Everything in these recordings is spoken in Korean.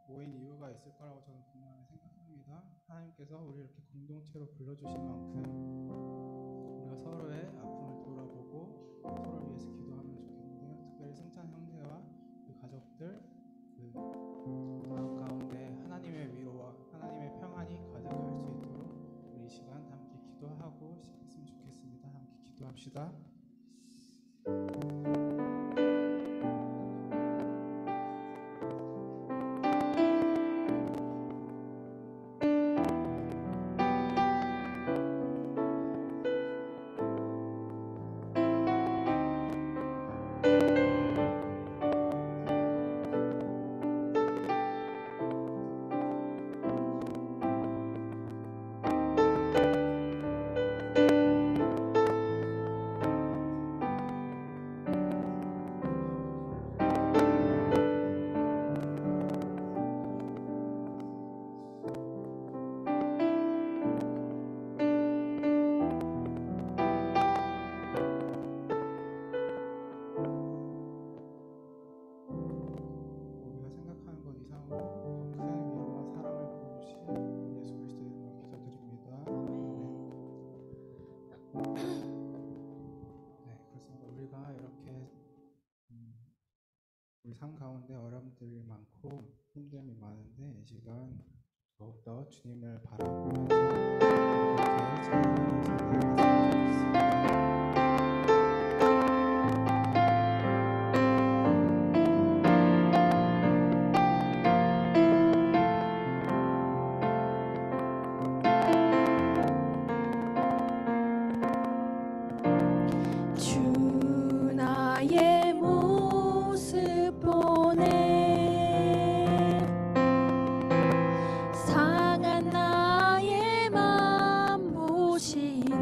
모인 이유가 있을 거라고 저는 분명히 생각합니다. 하나님께서 우리 이렇게 공동체로 불러주신 만큼 우리가 서로의 아픔을 돌아보고 서로를 위해서 기도하면 좋겠는데요. 특별히 승찬 형제와 그 가족들 그 마음 가운데 하나님의 위로와 하나님의 평안이 가득할 수 있도록 우리 이 시간 함께 기도하고 시작했으면 좋겠습니다. 함께 기도합시다. 우리가 생각하는 것 이상으로 더 큰 위로와 사랑을 보여주신 예수 그리스도의 이름으로 기도드립니다. 네, 그렇습니다. 우리가 이렇게 우리 삶 가운데 어려움들이 많고 힘듦이 많은데 이 시간 더욱더 주님을 바라보면서 이렇게 찬양하면서 살았으면 좋겠습니다. 주 나의 모습 보네 상한 나의 맘 보시네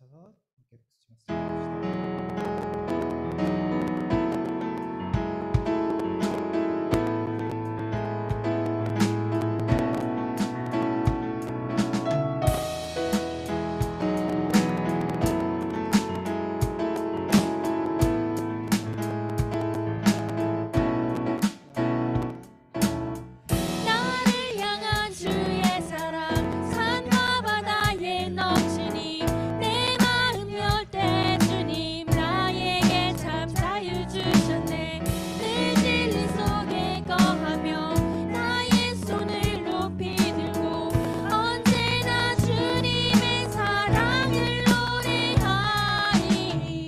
일어나셔서 함께 박수 치면서 나를 향한 주의 사랑 산과 바다에 넘치니 내 마음 열 때 주님 나에게 참 자유 주셨네. 늘 진리 속에 거하며 나의 손을 높이 들고 언제나 주님의 사랑을 노래하리.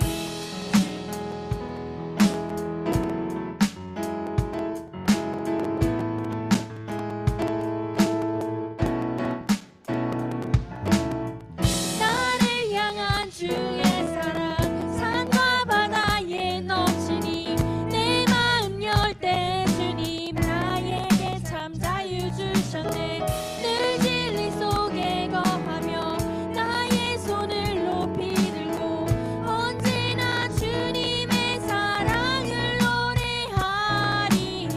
나를 향한 주의 사랑 산과 바다에 넘치니 내 마음 열 때 주님 나에게 참 자유 주셨네. 늘 진리 속에 거하며 나의 손을 높이 들고 언제나 주님의 사랑을 노래하리.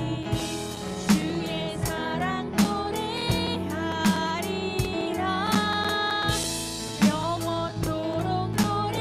주의 사랑 노래하리라. 영원토록 노래하리라.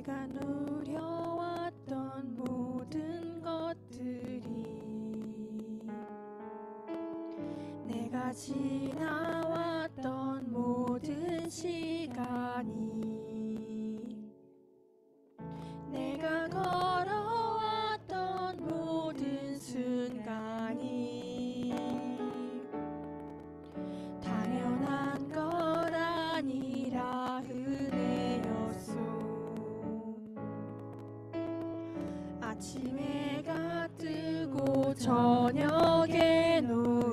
내가 누려왔던 모든 것들이 내가 지나왔던 모든 시간이 내가 걸어왔던 모든 순간이 당연한 것 아니라 은혜였소. 아침 해가 뜨고 저녁에 노을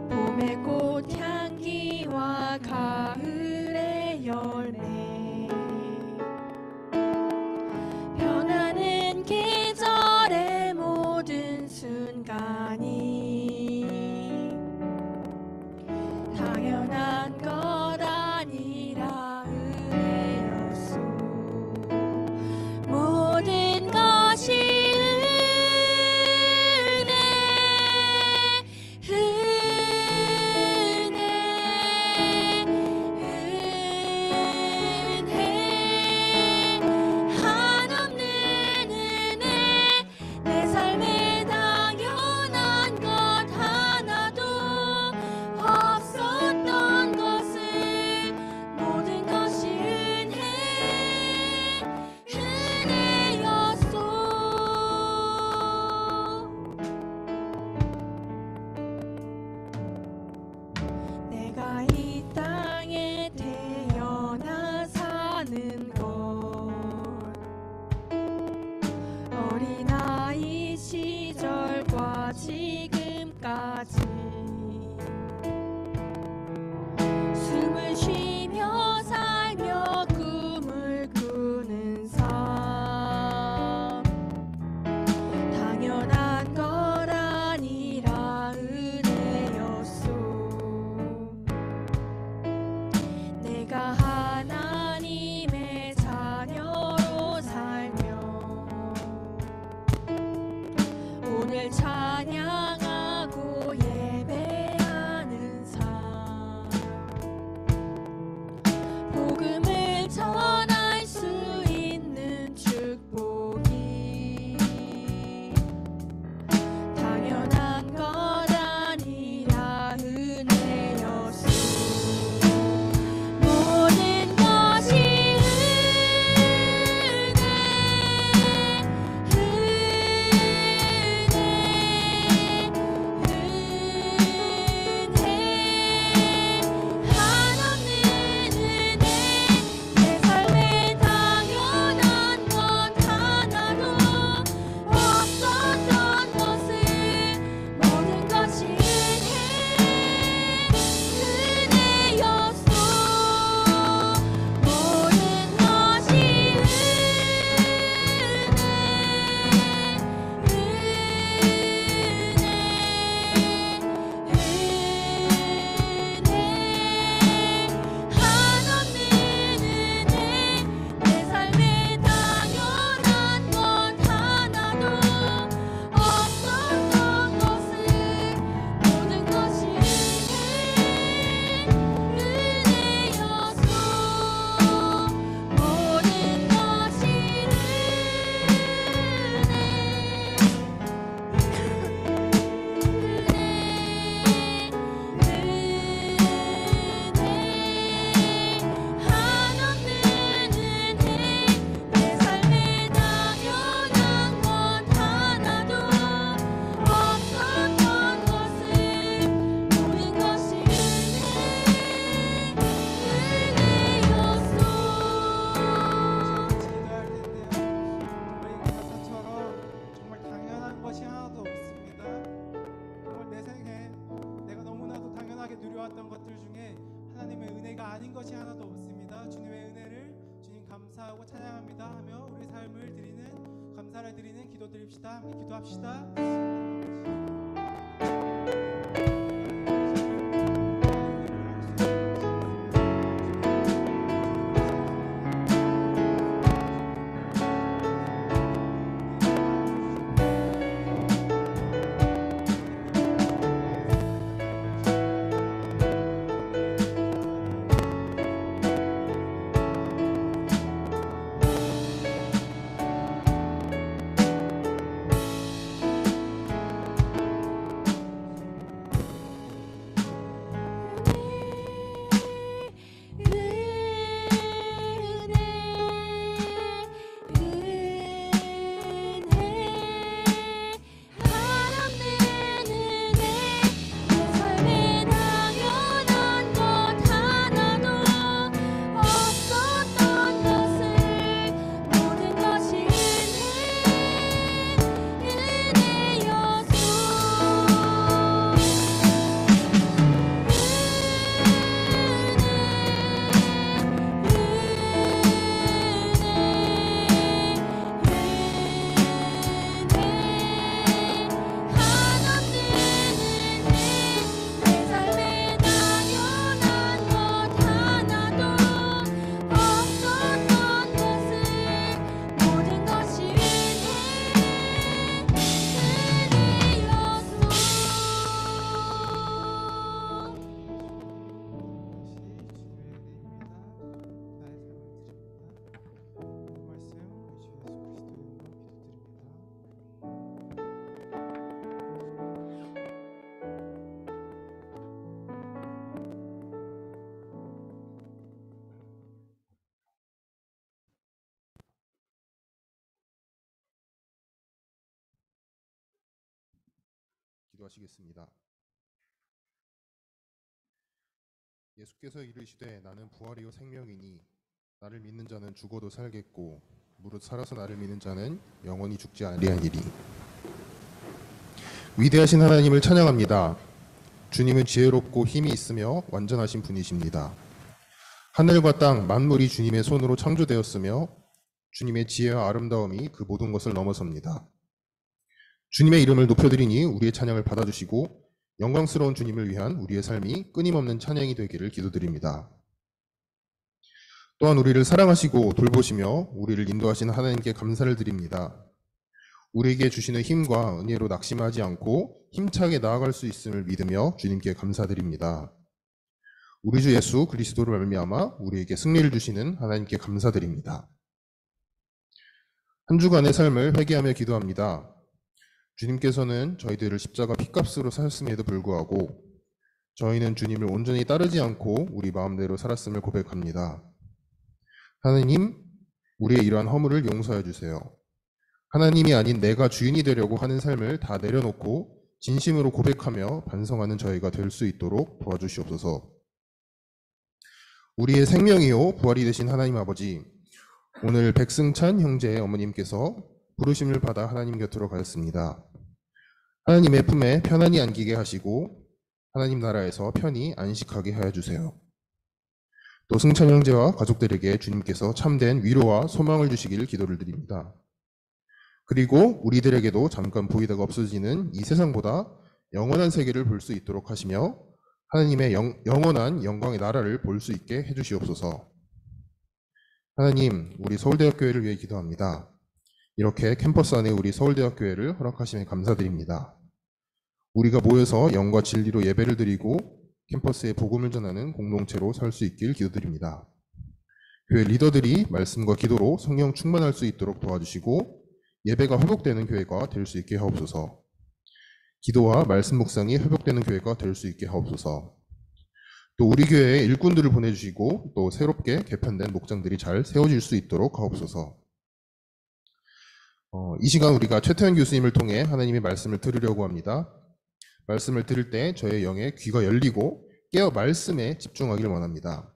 봄의 꽃향기와 가을의 열매 변하는 계절의 모든 순간이 당연한 것 아니라 은혜였소. 모든 것이 내가 이 땅에 태어나 사는 것 어린아이 시절과 지금까지 숨을 쉬며 살며 꿈을 꾸는 삶 당연한 것 아니라 내가 하나님의 자녀로 살며 오늘 찬양하고 예배하는 삶 복음을 전할 수 있는 축복이 당연한 것 아니라 은혜였소. 모든 것이 누려왔던 것들 중에 하나님의 은혜가 아닌 것이 하나도 없습니다. 주님의 은혜를 주님 감사하고 찬양합니다 하며 우리 삶을 드리는 감사를 드리는 기도 드립시다. 함께 기도합시다. 기도하시겠습니다. 예수께서 이르시되 나는 부활이요 생명이니 나를 믿는 자는 죽어도 살겠고 무릇 살아서 나를 믿는 자는 영원히 죽지 아니하리니. 위대하신 하나님을 찬양합니다. 주님은 지혜롭고 힘이 있으며 완전하신 분이십니다. 하늘과 땅 만물이 주님의 손으로 창조되었으며 주님의 지혜와 아름다움이 그 모든 것을 넘어섭니다. 주님의 이름을 높여드리니 우리의 찬양을 받아주시고 영광스러운 주님을 위한 우리의 삶이 끊임없는 찬양이 되기를 기도드립니다. 또한 우리를 사랑하시고 돌보시며 우리를 인도하시는 하나님께 감사를 드립니다. 우리에게 주시는 힘과 은혜로 낙심하지 않고 힘차게 나아갈 수 있음을 믿으며 주님께 감사드립니다. 우리 주 예수 그리스도를 말미암아 우리에게 승리를 주시는 하나님께 감사드립니다. 한 주간의 삶을 회개하며 기도합니다. 주님께서는 저희들을 십자가 핏값으로 사셨음에도 불구하고 저희는 주님을 온전히 따르지 않고 우리 마음대로 살았음을 고백합니다. 하나님, 우리의 이러한 허물을 용서해 주세요. 하나님이 아닌 내가 주인이 되려고 하는 삶을 다 내려놓고 진심으로 고백하며 반성하는 저희가 될 수 있도록 도와주시옵소서. 우리의 생명이요 부활이 되신 하나님 아버지, 오늘 백승찬 형제의 어머님께서 부르심을 받아 하나님 곁으로 가셨습니다. 하나님의 품에 편안히 안기게 하시고 하나님 나라에서 편히 안식하게 하여 주세요. 또 승찬 형제와 가족들에게 주님께서 참된 위로와 소망을 주시길 기도를 드립니다. 그리고 우리들에게도 잠깐 보이다가 없어지는 이 세상보다 영원한 세계를 볼 수 있도록 하시며 하나님의 영원한 영광의 나라를 볼 수 있게 해주시옵소서. 하나님, 우리 서울대학교회를 위해 기도합니다. 이렇게 캠퍼스 안에 우리 서울대학교회를 허락하시며 감사드립니다. 우리가 모여서 영과 진리로 예배를 드리고 캠퍼스에 복음을 전하는 공동체로 살 수 있길 기도드립니다. 교회 리더들이 말씀과 기도로 성령 충만할 수 있도록 도와주시고 예배가 회복되는 교회가 될 수 있게 하옵소서. 기도와 말씀 묵상이 회복되는 교회가 될 수 있게 하옵소서. 또 우리 교회에 일꾼들을 보내주시고 또 새롭게 개편된 목장들이 잘 세워질 수 있도록 하옵소서. 이 시간 우리가 최태현 교수님을 통해 하나님의 말씀을 들으려고 합니다. 말씀을 들을 때 저의 영의 귀가 열리고 깨어 말씀에 집중하기를 원합니다.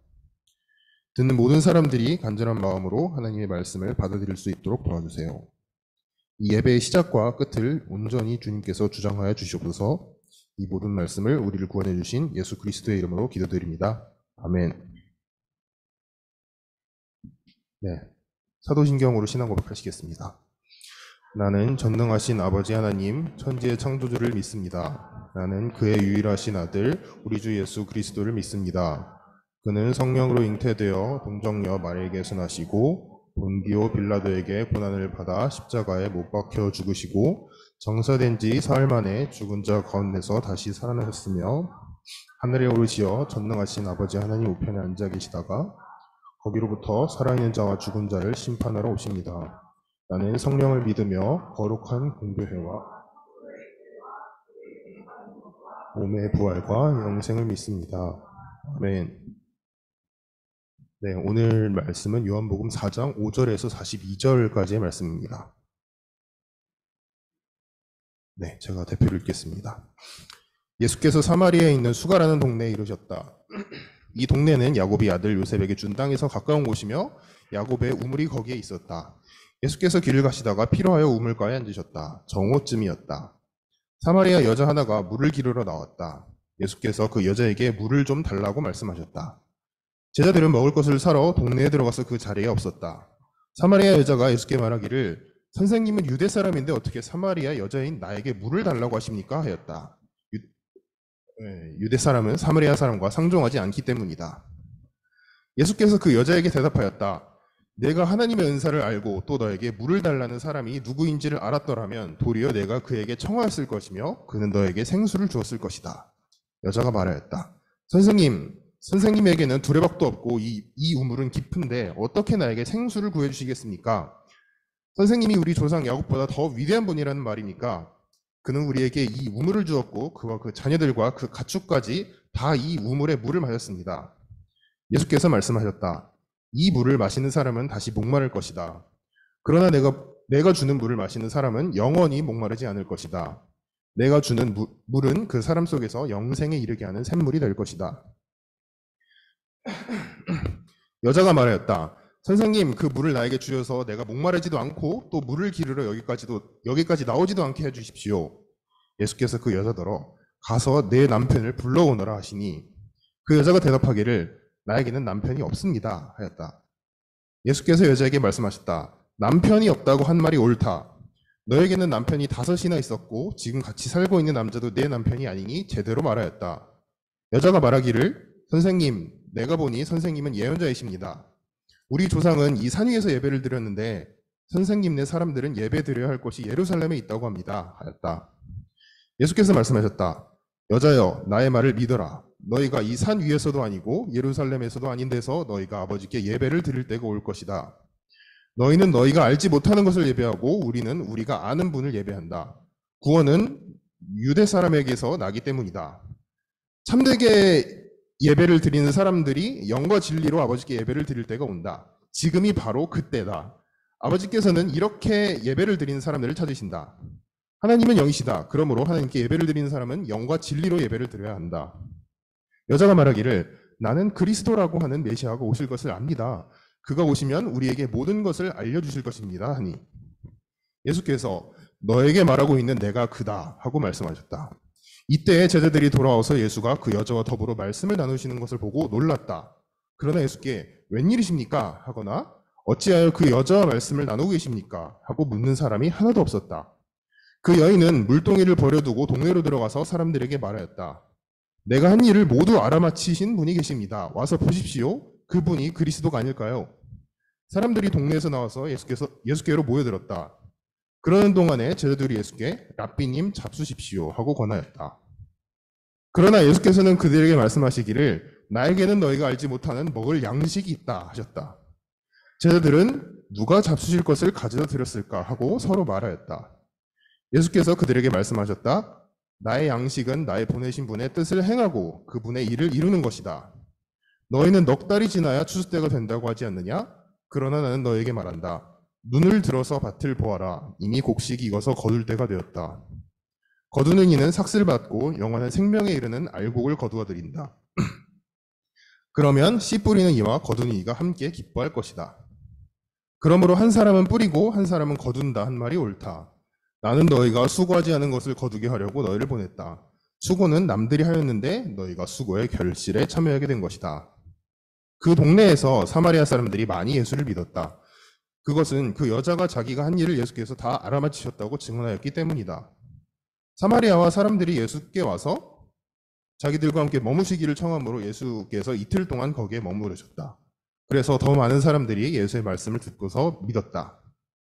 듣는 모든 사람들이 간절한 마음으로 하나님의 말씀을 받아들일 수 있도록 도와주세요. 이 예배의 시작과 끝을 온전히 주님께서 주장하여 주시옵소서. 이 모든 말씀을 우리를 구원해 주신 예수 그리스도의 이름으로 기도드립니다. 아멘. 네, 사도신경으로 신앙 고백하시겠습니다. 나는 전능하신 아버지 하나님, 천지의 창조주를 믿습니다. 나는 그의 유일하신 아들, 우리 주 예수 그리스도를 믿습니다. 그는 성령으로 잉태되어 동정녀 마리에게 순하시고 본디오 빌라도에게 고난을 받아 십자가에 못 박혀 죽으시고 정사된 지 사흘 만에 죽은 자 가운데서 다시 살아나셨으며 하늘에 오르시어 전능하신 아버지 하나님 우편에 앉아 계시다가 거기로부터 살아있는 자와 죽은 자를 심판하러 오십니다. 나는 성령을 믿으며 거룩한 공교회와 몸의 부활과 영생을 믿습니다. 아멘. 네, 오늘 말씀은 요한복음 4장 5절에서 42절까지의 말씀입니다. 네, 제가 대표를 읽겠습니다. 예수께서 사마리아에 있는 수가라는 동네에 이르셨다. 이 동네는 야곱이 아들 요셉에게 준 땅에서 가까운 곳이며 야곱의 우물이 거기에 있었다. 예수께서 길을 가시다가 필요하여 우물가에 앉으셨다. 정오쯤이었다. 사마리아 여자 하나가 물을 기르러 나왔다. 예수께서 그 여자에게 물을 좀 달라고 말씀하셨다. 제자들은 먹을 것을 사러 동네에 들어가서 그 자리에 없었다. 사마리아 여자가 예수께 말하기를 선생님은 유대 사람인데 어떻게 사마리아 여자인 나에게 물을 달라고 하십니까? 하였다. 유대 사람은 사마리아 사람과 상종하지 않기 때문이다. 예수께서 그 여자에게 대답하였다. 내가 하나님의 은사를 알고 또 너에게 물을 달라는 사람이 누구인지를 알았더라면 도리어 내가 그에게 청하였을 것이며 그는 너에게 생수를 주었을 것이다. 여자가 말하였다. 선생님에게는 두레박도 없고 이 우물은 깊은데 어떻게 나에게 생수를 구해주시겠습니까? 선생님이 우리 조상 야곱보다 더 위대한 분이라는 말입니까? 그는 우리에게 이 우물을 주었고 그와 그 자녀들과 그 가축까지 다 이 우물에 물을 마셨습니다. 예수께서 말씀하셨다. 이 물을 마시는 사람은 다시 목마를 것이다. 그러나 내가 주는 물을 마시는 사람은 영원히 목마르지 않을 것이다. 내가 주는 물은 그 사람 속에서 영생에 이르게 하는 샘물이 될 것이다. 여자가 말하였다. 선생님, 그 물을 나에게 주셔서 내가 목마르지도 않고 또 물을 기르러 여기까지 나오지도 않게 해주십시오. 예수께서 그 여자더러 가서 내 남편을 불러오너라 하시니 그 여자가 대답하기를 나에게는 남편이 없습니다 하였다. 예수께서 여자에게 말씀하셨다. 남편이 없다고 한 말이 옳다. 너에게는 남편이 5이나 있었고 지금 같이 살고 있는 남자도 내 남편이 아니니 제대로 말하였다. 여자가 말하기를 선생님, 내가 보니 선생님은 예언자이십니다. 우리 조상은 이 산 위에서 예배를 드렸는데 선생님네 사람들은 예배 드려야 할 곳이 예루살렘에 있다고 합니다 하였다. 예수께서 말씀하셨다. 여자여, 나의 말을 믿어라. 너희가 이 산 위에서도 아니고 예루살렘에서도 아닌 데서 너희가 아버지께 예배를 드릴 때가 올 것이다. 너희는 너희가 알지 못하는 것을 예배하고 우리는 우리가 아는 분을 예배한다. 구원은 유대 사람에게서 나기 때문이다. 참되게 예배를 드리는 사람들이 영과 진리로 아버지께 예배를 드릴 때가 온다. 지금이 바로 그때다. 아버지께서는 이렇게 예배를 드리는 사람들을 찾으신다. 하나님은 영이시다. 그러므로 하나님께 예배를 드리는 사람은 영과 진리로 예배를 드려야 한다. 여자가 말하기를 나는 그리스도라고 하는 메시아가 오실 것을 압니다. 그가 오시면 우리에게 모든 것을 알려주실 것입니다 하니 예수께서 너에게 말하고 있는 내가 그다 하고 말씀하셨다. 이때 제자들이 돌아와서 예수가 그 여자와 더불어 말씀을 나누시는 것을 보고 놀랐다. 그러나 예수께 웬일이십니까? 하거나 어찌하여 그 여자와 말씀을 나누고 계십니까? 하고 묻는 사람이 하나도 없었다. 그 여인은 물동이를 버려두고 동네로 들어가서 사람들에게 말하였다. 내가 한 일을 모두 알아맞히신 분이 계십니다. 와서 보십시오. 그분이 그리스도가 아닐까요? 사람들이 동네에서 나와서 예수께로 모여들었다. 그러는 동안에 제자들이 예수께 랍비님 잡수십시오 하고 권하였다. 그러나 예수께서는 그들에게 말씀하시기를 나에게는 너희가 알지 못하는 먹을 양식이 있다 하셨다. 제자들은 누가 잡수실 것을 가져다 드렸을까 하고 서로 말하였다. 예수께서 그들에게 말씀하셨다. 나의 양식은 나의 보내신 분의 뜻을 행하고 그분의 일을 이루는 것이다. 너희는 넉 달이 지나야 추수 때가 된다고 하지 않느냐? 그러나 나는 너에게 말한다. 눈을 들어서 밭을 보아라. 이미 곡식이 익어서 거둘 때가 되었다. 거두는 이는 삭슬 받고 영원한 생명에 이르는 알곡을 거두어 드린다. 그러면 씨 뿌리는 이와 거두는 이가 함께 기뻐할 것이다. 그러므로 한 사람은 뿌리고 한 사람은 거둔다 한 말이 옳다. 나는 너희가 수고하지 않은 것을 거두게 하려고 너희를 보냈다. 수고는 남들이 하였는데 너희가 수고의 결실에 참여하게 된 것이다. 그 동네에서 사마리아 사람들이 많이 예수를 믿었다. 그것은 그 여자가 자기가 한 일을 예수께서 다 알아맞히셨다고 증언하였기 때문이다. 사마리아와 사람들이 예수께 와서 자기들과 함께 머무시기를 청함으로 예수께서 이틀 동안 거기에 머무르셨다. 그래서 더 많은 사람들이 예수의 말씀을 듣고서 믿었다.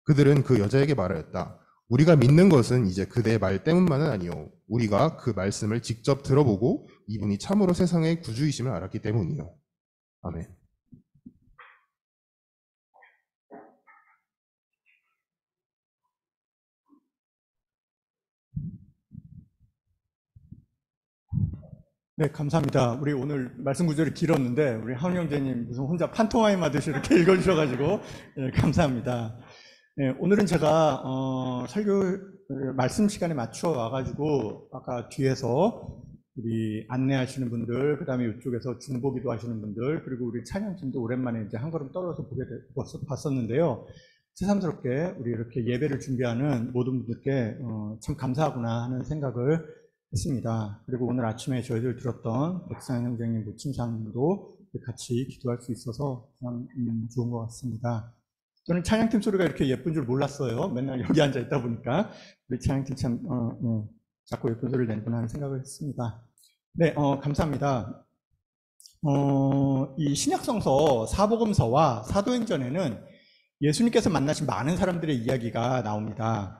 그들은 그 여자에게 말하였다. 우리가 믿는 것은 이제 그대의 말 때문만은 아니요. 우리가 그 말씀을 직접 들어보고 이분이 참으로 세상의 구주이심을 알았기 때문이요. 아멘. 네, 감사합니다. 우리 오늘 말씀 구절이 길었는데 우리 하은 형제님 무슨 혼자 판토마임 하듯이 이렇게 읽어주셔가지고 감사합니다. 네, 오늘은 제가 설교 말씀 시간에 맞춰 와가지고 아까 뒤에서 우리 안내하시는 분들, 그 다음에 이쪽에서 중보기도 하시는 분들, 그리고 우리 찬양팀도 오랜만에 이제 한 걸음 떨어져서 봤었는데요. 새삼스럽게 우리 이렇게 예배를 준비하는 모든 분들께 참 감사하구나 하는 생각을 했습니다. 그리고 오늘 아침에 저희들 들었던 백상현 형제님 모침상도 같이 기도할 수 있어서 참 좋은 것 같습니다. 저는 찬양팀 소리가 이렇게 예쁜 줄 몰랐어요. 맨날 여기 앉아 있다 보니까 우리 찬양팀 참 자꾸 예쁜 소리를 내는구나 하는 생각을 했습니다. 네, 감사합니다. 이 신약성서 사복음서와 사도행전에는 예수님께서 만나신 많은 사람들의 이야기가 나옵니다.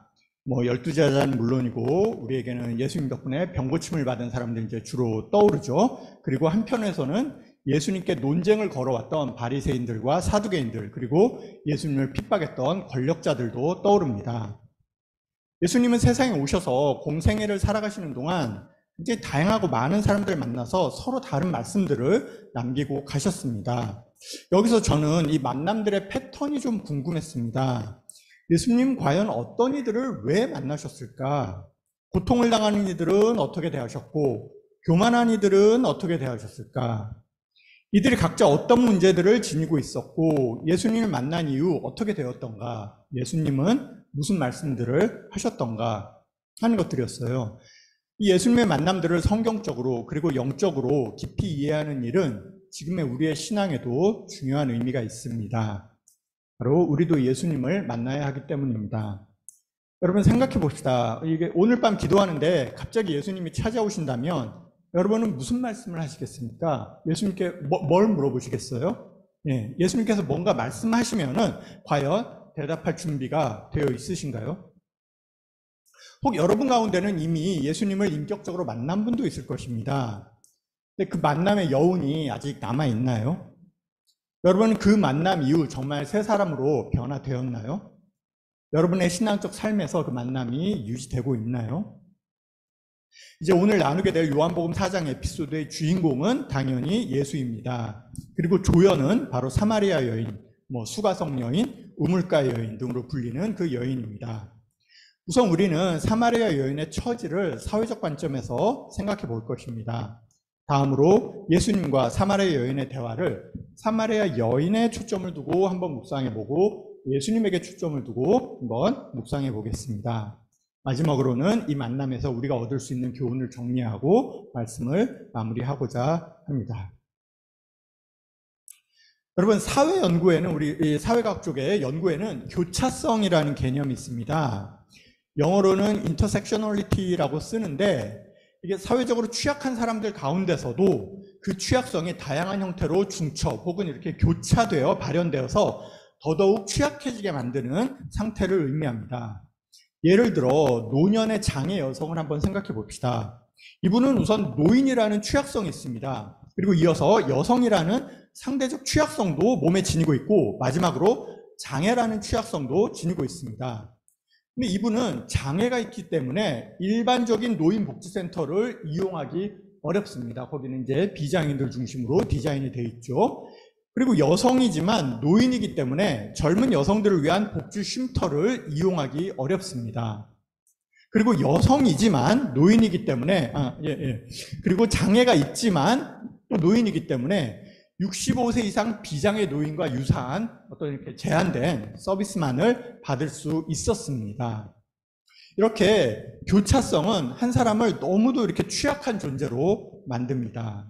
12제자는 물론이고 우리에게는 예수님 덕분에 병고침을 받은 사람들이 이제 주로 떠오르죠. 그리고 한편에서는 예수님께 논쟁을 걸어왔던 바리새인들과 사두개인들, 그리고 예수님을 핍박했던 권력자들도 떠오릅니다. 예수님은 세상에 오셔서 공생애를 살아가시는 동안 굉장히 다양하고 많은 사람들을 만나서 서로 다른 말씀들을 남기고 가셨습니다. 여기서 저는 이 만남들의 패턴이 좀 궁금했습니다. 예수님 과연 어떤 이들을 왜 만나셨을까? 고통을 당하는 이들은 어떻게 대하셨고 교만한 이들은 어떻게 대하셨을까? 이들이 각자 어떤 문제들을 지니고 있었고 예수님을 만난 이후 어떻게 되었던가? 예수님은 무슨 말씀들을 하셨던가? 하는 것들이었어요. 이 예수님의 만남들을 성경적으로 그리고 영적으로 깊이 이해하는 일은 지금의 우리의 신앙에도 중요한 의미가 있습니다. 바로 우리도 예수님을 만나야 하기 때문입니다. 여러분 생각해 봅시다. 이게 오늘 밤 기도하는데 갑자기 예수님이 찾아오신다면 여러분은 무슨 말씀을 하시겠습니까? 예수님께 뭘 물어보시겠어요? 예, 예수님께서 뭔가 말씀하시면은 과연 대답할 준비가 되어 있으신가요? 혹 여러분 가운데는 이미 예수님을 인격적으로 만난 분도 있을 것입니다. 근데 그 만남의 여운이 아직 남아 있나요? 여러분은 그 만남 이후 정말 새 사람으로 변화되었나요? 여러분의 신앙적 삶에서 그 만남이 유지되고 있나요? 이제 오늘 나누게 될 요한복음 4장 에피소드의 주인공은 당연히 예수입니다. 그리고 조연은 바로 사마리아 여인, 수가성 여인, 우물가 여인 등으로 불리는 그 여인입니다. 우선 우리는 사마리아 여인의 처지를 사회적 관점에서 생각해 볼 것입니다. 다음으로 예수님과 사마리아 여인의 대화를 사마리아 여인의 초점을 두고 한번 묵상해 보고 예수님에게 초점을 두고 한번 묵상해 보겠습니다. 마지막으로는 이 만남에서 우리가 얻을 수 있는 교훈을 정리하고 말씀을 마무리하고자 합니다. 여러분, 사회 연구에는 우리 사회과학 쪽의 연구에는 교차성이라는 개념이 있습니다. 영어로는 intersectionality라고 쓰는데 이게 사회적으로 취약한 사람들 가운데서도 그 취약성이 다양한 형태로 중첩 혹은 이렇게 교차되어 발현되어서 더더욱 취약해지게 만드는 상태를 의미합니다. 예를 들어 노년의 장애 여성을 한번 생각해 봅시다. 이분은 우선 노인이라는 취약성이 있습니다. 그리고 이어서 여성이라는 상대적 취약성도 몸에 지니고 있고 마지막으로 장애라는 취약성도 지니고 있습니다. 근데 이분은 장애가 있기 때문에 일반적인 노인복지센터를 이용하기 어렵습니다. 거기는 이제 비장애인들 중심으로 디자인이 되어 있죠. 그리고 여성이지만 노인이기 때문에 젊은 여성들을 위한 복지 쉼터를 이용하기 어렵습니다. 그리고 여성이지만 노인이기 때문에 그리고 장애가 있지만 또 노인이기 때문에 65세 이상 비장애 노인과 유사한 어떤 이렇게 제한된 서비스만을 받을 수 있었습니다. 이렇게 교차성은 한 사람을 너무도 이렇게 취약한 존재로 만듭니다.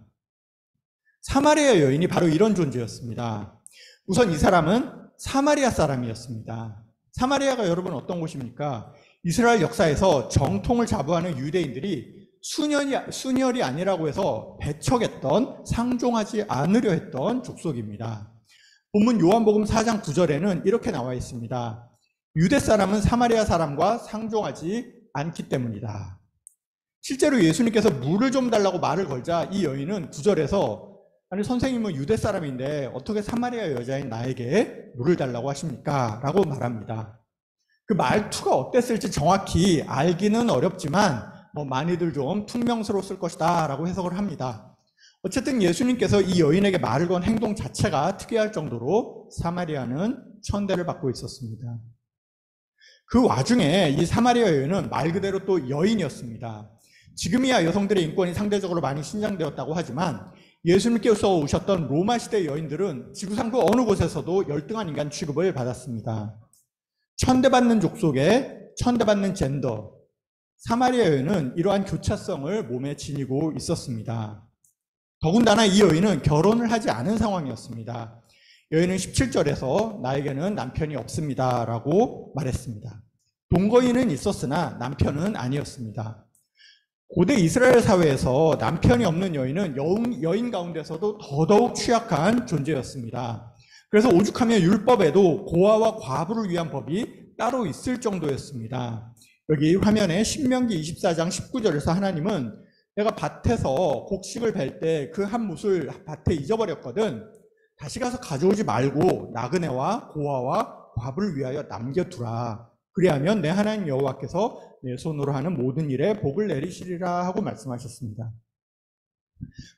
사마리아 여인이 바로 이런 존재였습니다. 우선 이 사람은 사마리아 사람이었습니다. 사마리아가 여러분 어떤 곳입니까? 이스라엘 역사에서 정통을 자부하는 유대인들이 순혈이 아니라고 해서 배척했던, 상종하지 않으려 했던 족속입니다. 본문 요한복음 4장 9절에는 이렇게 나와 있습니다. 유대 사람은 사마리아 사람과 상종하지 않기 때문이다. 실제로 예수님께서 물을 좀 달라고 말을 걸자 이 여인은 9절에서 아니 선생님은 유대 사람인데 어떻게 사마리아 여자인 나에게 물을 달라고 하십니까? 라고 말합니다. 그 말투가 어땠을지 정확히 알기는 어렵지만 많이들 좀 퉁명스러웠을 것이다 라고 해석을 합니다. 어쨌든 예수님께서 이 여인에게 말을 건 행동 자체가 특이할 정도로 사마리아는 천대를 받고 있었습니다. 그 와중에 이 사마리아 여인은 말 그대로 또 여인이었습니다. 지금이야 여성들의 인권이 상대적으로 많이 신장되었다고 하지만 예수님께서 오셨던 로마 시대 여인들은 지구상 그 어느 곳에서도 열등한 인간 취급을 받았습니다. 천대받는 족속에 천대받는 젠더, 사마리아 여인은 이러한 교차성을 몸에 지니고 있었습니다. 더군다나 이 여인은 결혼을 하지 않은 상황이었습니다. 여인은 17절에서 나에게는 남편이 없습니다 라고 말했습니다. 동거인은 있었으나 남편은 아니었습니다. 고대 이스라엘 사회에서 남편이 없는 여인은 여인 가운데서도 더더욱 취약한 존재였습니다. 그래서 오죽하면 율법에도 고아와 과부를 위한 법이 따로 있을 정도였습니다. 여기 화면에 신명기 24장 19절에서 하나님은 내가 밭에서 곡식을 벨 때 그 한 뭇을 밭에 잊어버렸거든. 다시 가서 가져오지 말고 나그네와 고아와 과부를 위하여 남겨두라. 그리하면 내 하나님 여호와께서 내 손으로 하는 모든 일에 복을 내리시리라 하고 말씀하셨습니다.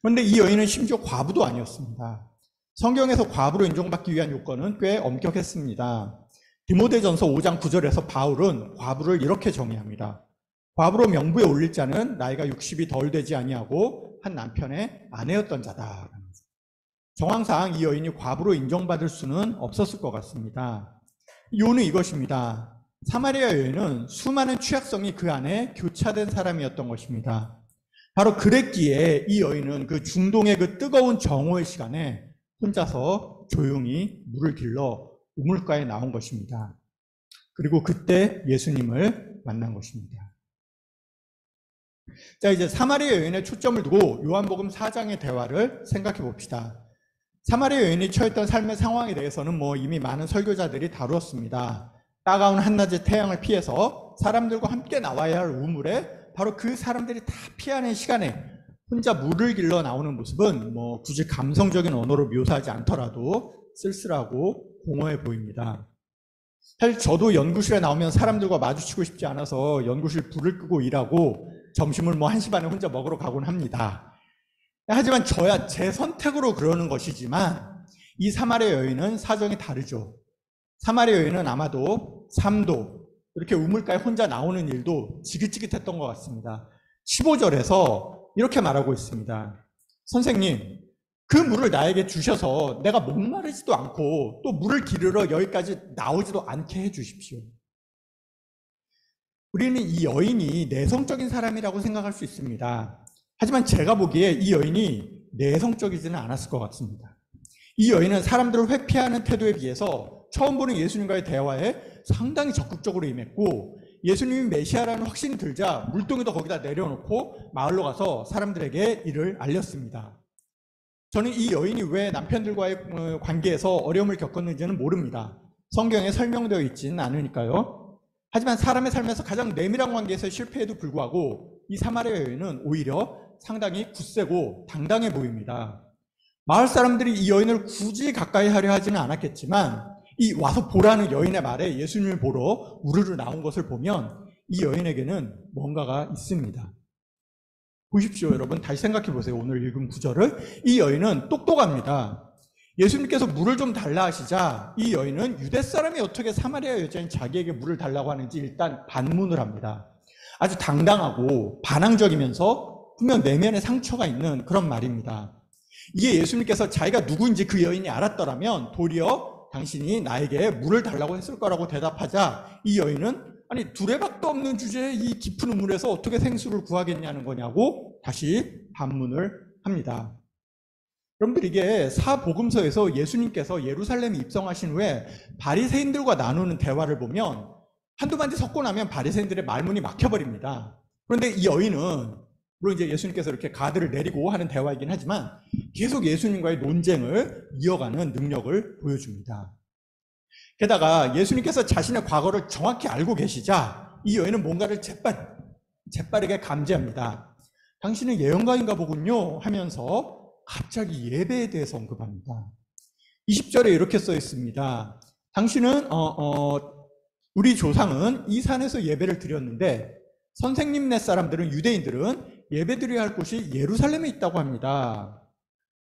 그런데 이 여인은 심지어 과부도 아니었습니다. 성경에서 과부로 인정받기 위한 요건은 꽤 엄격했습니다. 디모데전서 5장 9절에서 바울은 과부를 이렇게 정의합니다. 과부로 명부에 올릴 자는 나이가 60이 덜 되지 아니하고 한 남편의 아내였던 자다. 정황상 이 여인이 과부로 인정받을 수는 없었을 것 같습니다. 이유는 이것입니다. 사마리아 여인은 수많은 취약성이 그 안에 교차된 사람이었던 것입니다. 바로 그랬기에 이 여인은 그 중동의 그 뜨거운 정오의 시간에 혼자서 조용히 물을 길러 우물가에 나온 것입니다. 그리고 그때 예수님을 만난 것입니다. 자, 이제 사마리아 여인의 초점을 두고 요한복음 4장의 대화를 생각해 봅시다. 사마리아 여인이 처했던 삶의 상황에 대해서는 이미 많은 설교자들이 다루었습니다. 따가운 한낮의 태양을 피해서 사람들과 함께 나와야 할 우물에 바로 그 사람들이 다 피하는 시간에 혼자 물을 길러 나오는 모습은 굳이 감성적인 언어로 묘사하지 않더라도 쓸쓸하고 공허해 보입니다. 사실 저도 연구실에 나오면 사람들과 마주치고 싶지 않아서 연구실 불을 끄고 일하고 점심을 1시 반에 혼자 먹으러 가곤 합니다. 하지만 저야 제 선택으로 그러는 것이지만 이 사마리아 여인은 사정이 다르죠. 사마리아 여인은 아마도 삶도 이렇게 우물가에 혼자 나오는 일도 지긋지긋했던 것 같습니다. 15절에서 이렇게 말하고 있습니다. 선생님, 그 물을 나에게 주셔서 내가 목마르지도 않고 또 물을 기르러 여기까지 나오지도 않게 해주십시오. 우리는 이 여인이 내성적인 사람이라고 생각할 수 있습니다. 하지만 제가 보기에 이 여인이 내성적이지는 않았을 것 같습니다. 이 여인은 사람들을 회피하는 태도에 비해서 처음 보는 예수님과의 대화에 상당히 적극적으로 임했고, 예수님이 메시아라는 확신이 들자 물동이도 거기다 내려놓고 마을로 가서 사람들에게 이를 알렸습니다. 저는 이 여인이 왜 남편들과의 관계에서 어려움을 겪었는지는 모릅니다. 성경에 설명되어 있지는 않으니까요. 하지만 사람의 삶에서 가장 내밀한 관계에서 실패에도 불구하고 이 사마리아 여인은 오히려 상당히 굳세고 당당해 보입니다. 마을 사람들이 이 여인을 굳이 가까이 하려 하지는 않았겠지만 이 와서 보라는 여인의 말에 예수님을 보러 우르르 나온 것을 보면 이 여인에게는 뭔가가 있습니다. 보십시오, 여러분. 다시 생각해 보세요. 오늘 읽은 구절을. 이 여인은 똑똑합니다. 예수님께서 물을 좀 달라 하시자 이 여인은 유대 사람이 어떻게 사마리아 여자인 자기에게 물을 달라고 하는지 일단 반문을 합니다. 아주 당당하고 반항적이면서 분명 내면에 상처가 있는 그런 말입니다. 이게 예수님께서 자기가 누구인지 그 여인이 알았더라면 도리어 당신이 나에게 물을 달라고 했을 거라고 대답하자 이 여인은 아니 두레박도 없는 주제에 이 깊은 우물에서 어떻게 생수를 구하겠냐는 거냐고 다시 반문을 합니다. 여러분들, 이게 사복음서에서 예수님께서 예루살렘에 입성하신 후에 바리새인들과 나누는 대화를 보면 한두 마디 섞고 나면 바리새인들의 말문이 막혀버립니다. 그런데 이 여인은 물론 이제 예수님께서 이렇게 가드를 내리고 하는 대화이긴 하지만 계속 예수님과의 논쟁을 이어가는 능력을 보여줍니다. 게다가 예수님께서 자신의 과거를 정확히 알고 계시자 이 여인은 뭔가를 재빠르게 감지합니다. 당신은 예언가인가 보군요 하면서 갑자기 예배에 대해서 언급합니다. 20절에 이렇게 써 있습니다. 당신은 우리 조상은 이 산에서 예배를 드렸는데 선생님네 사람들은, 유대인들은 예배드려야 할 곳이 예루살렘에 있다고 합니다.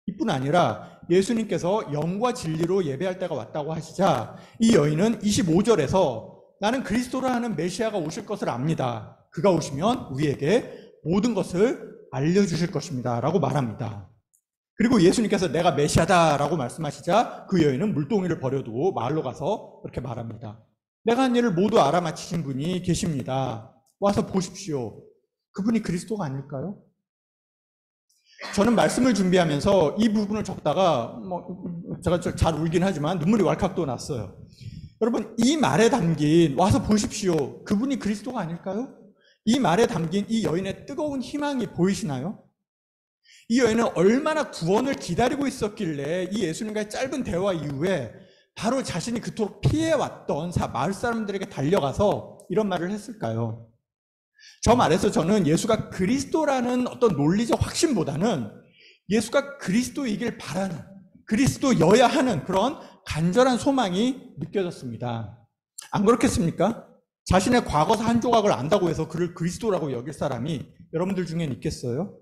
이뿐 아니라 예수님께서 영과 진리로 예배할 때가 왔다고 하시자 이 여인은 25절에서 나는 그리스도라 하는 메시아가 오실 것을 압니다. 그가 오시면 우리에게 모든 것을 알려주실 것입니다 라고 말합니다. 그리고 예수님께서 내가 메시아다 라고 말씀하시자 그 여인은 물동이를 버려두고 마을로 가서 이렇게 말합니다. 내가 한 일을 모두 알아맞히신 분이 계십니다. 와서 보십시오. 그분이 그리스도가 아닐까요? 저는 말씀을 준비하면서 이 부분을 적다가 제가 잘 울긴 하지만 눈물이 왈칵 또 났어요. 여러분, 이 말에 담긴 와서 보십시오. 그분이 그리스도가 아닐까요? 이 말에 담긴 이 여인의 뜨거운 희망이 보이시나요? 이 여인은 얼마나 구원을 기다리고 있었길래 이 예수님과의 짧은 대화 이후에 바로 자신이 그토록 피해왔던 마을 사람들에게 달려가서 이런 말을 했을까요? 저 말에서 저는 예수가 그리스도라는 어떤 논리적 확신보다는 예수가 그리스도이길 바라는, 그리스도여야 하는 그런 간절한 소망이 느껴졌습니다. 안 그렇겠습니까? 자신의 과거사 한 조각을 안다고 해서 그를 그리스도라고 여길 사람이 여러분들 중엔 있겠어요?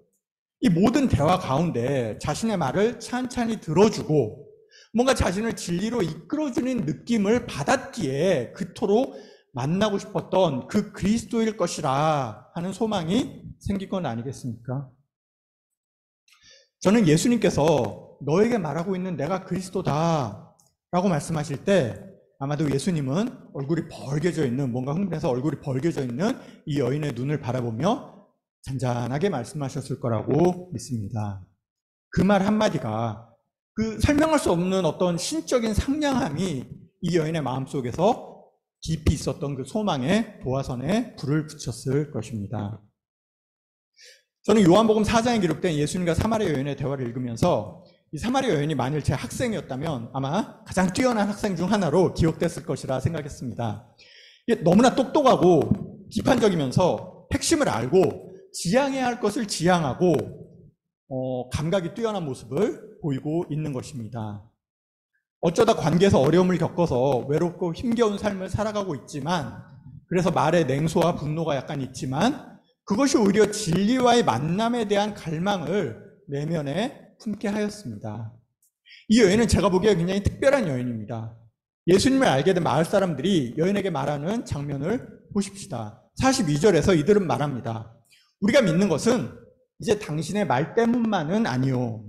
이 모든 대화 가운데 자신의 말을 찬찬히 들어주고 뭔가 자신을 진리로 이끌어주는 느낌을 받았기에 그토록 만나고 싶었던 그 그리스도일 것이라 하는 소망이 생긴 건 아니겠습니까? 저는 예수님께서 너에게 말하고 있는 내가 그리스도다 라고 말씀하실 때 아마도 예수님은 얼굴이 벌개져 있는, 뭔가 흥분해서 얼굴이 벌개져 있는 이 여인의 눈을 바라보며 잔잔하게 말씀하셨을 거라고 믿습니다. 그 말 한마디가, 그 설명할 수 없는 어떤 신적인 상냥함이 이 여인의 마음속에서 깊이 있었던 그 소망의 도화선에 불을 붙였을 것입니다. 저는 요한복음 4장에 기록된 예수님과 사마리아 여인의 대화를 읽으면서 이 사마리아 여인이 만일 제 학생이었다면 아마 가장 뛰어난 학생 중 하나로 기억됐을 것이라 생각했습니다. 이게 너무나 똑똑하고 비판적이면서 핵심을 알고 지향해야 할 것을 지향하고 감각이 뛰어난 모습을 보이고 있는 것입니다. 어쩌다 관계에서 어려움을 겪어서 외롭고 힘겨운 삶을 살아가고 있지만, 그래서 말에 냉소와 분노가 약간 있지만 그것이 오히려 진리와의 만남에 대한 갈망을 내면에 품게 하였습니다. 이 여인은 제가 보기에 굉장히 특별한 여인입니다. 예수님을 알게 된 마을 사람들이 여인에게 말하는 장면을 보십시다. 42절에서 이들은 말합니다. 우리가 믿는 것은 이제 당신의 말 때문만은 아니요.